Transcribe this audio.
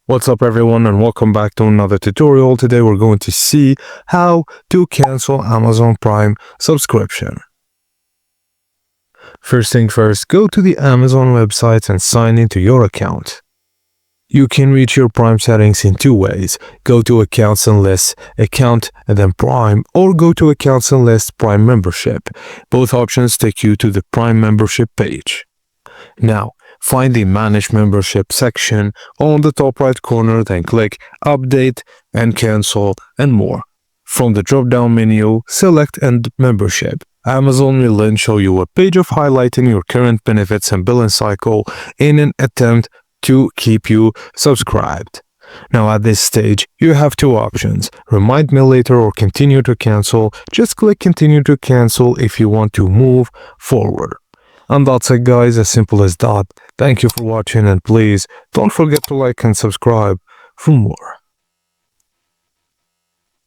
What's up everyone and welcome back to another tutorial. Today we're going to see how to cancel Amazon Prime subscription. First thing first, go to the Amazon website and sign into your account. You can reach your Prime settings in two ways. Go to Accounts and Lists, Account and then Prime, or go to Accounts and Lists, Prime Membership. Both options take you to the Prime Membership page. Now, find the Manage Membership section on the top right corner, then click Update and Cancel and More. From the drop-down menu, select End Membership. Amazon will then show you a page of highlighting your current benefits and billing cycle in an attempt to keep you subscribed. Now at this stage, you have two options, Remind Me Later or Continue to Cancel. Just click Continue to Cancel if you want to move forward. And that's it guys, as simple as that. Thank you for watching and please don't forget to like and subscribe for more.